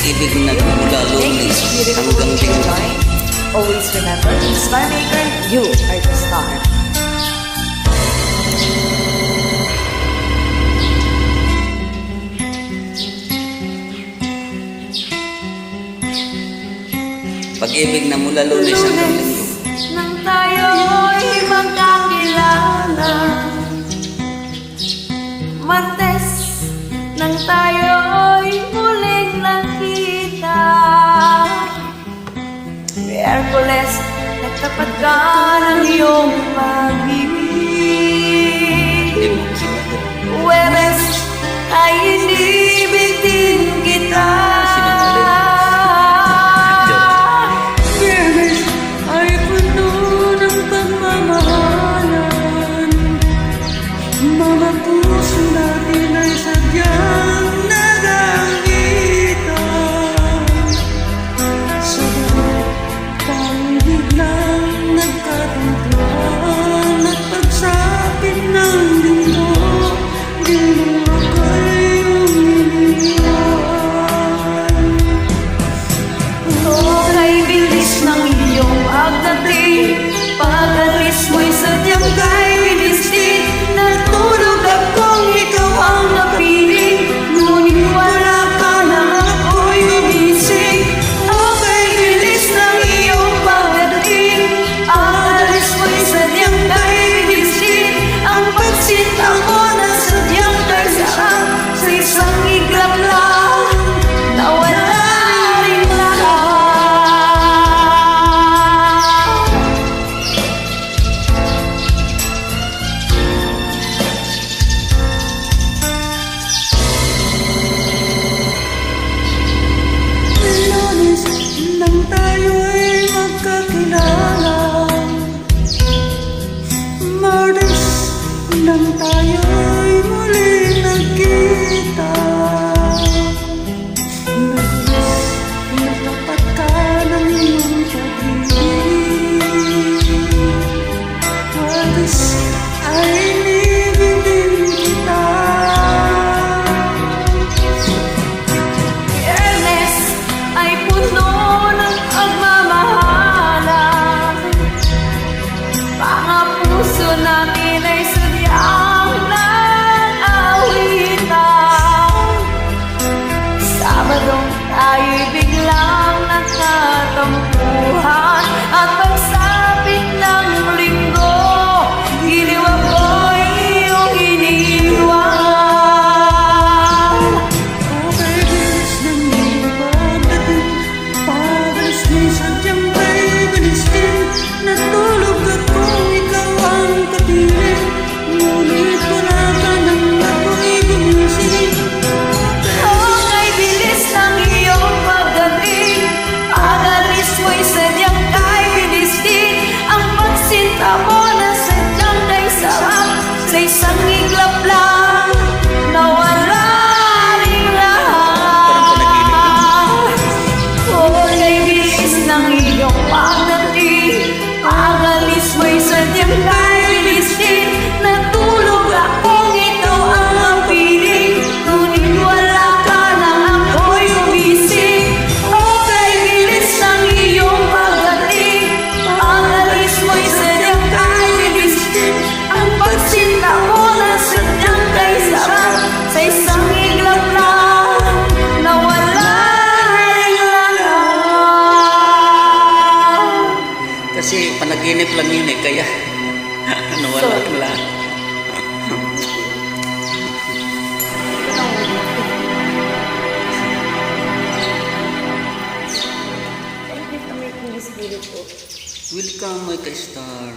Pag-ibig na nagmumula Lunes hanggang Linggo. Always remember, Star Maker, you are the star. Pag-ibig na mula Lunes hanggang Linggo. Nang tayo'y magkakilala, Martes nang tayo'y muling nakita, Miyerkules nagtapat ka ng iyong pag-ibig, Hindi mo sinagot. Huwebes ay inibig din kita. Viernes ay puno ng pagmamahalan, mga puso natin ay sadyang nag-aalitan. Sa bawat tayo biglang nagkatagpuan, at pagsapit ng linggo, ginong ako'y umiliwan. Kay bilis ng iyong pagdating, pag-alis mo'y sadyang kay bilis din. Natulog akong ikaw ang napiling, ngunit wala ka na ako'y gumising. Kay bilis ng iyong pagdating, pag-alis mo'y sadyang kay bilis din. Ang pagsinta mo na sadyang karsaan, sa isang iglap lang, nawala rin lahat. Lunes nang tayo'y magkakilala, Martes nang tayo'y muli nagkita, Miyerkules nagtapat ka ng iyong pag-ibig, Huwebes ay inibig din kita. Viernes ay puno ng pagmamahalan, mga puso natin ay sadyang nag-awitan. Sabado tayo'y biglang nagkatampuhan, at pagsapit ng linggo, giliw ako'y iyong iniwan. Kay bilis ng iyong pagdating, pag-alis mo'y sadyang kay bilis din. Natulog akong ikaw ang kapiling, ngunit wala ka nang ako'y gumising. Kay bilis ng iyong pagdating, pag-alis mo'y sadyang kay bilis din. Ang pagsinta mo na sadyang kay sarap, sa isang iglap lang, nawala rin Parang panaginip lahat. Kay bilis ng iyong pagdating, pag-alis mo'y sadyang kay bilis din. Natulog akong ikaw ang piling, ngunit wala ka nang ako'y gumising. Kay bilis ng iyong pagdating, pag-alis mo'y sadyang kay bilis din. Ang pagsinta mo na sadyang kay sarap, sa isang iglap lang, nawala rin lahat. Kasi panaginip lang yun eh, kaya nawala lang. Thank you for making this beautiful. Welcome, my ka-star.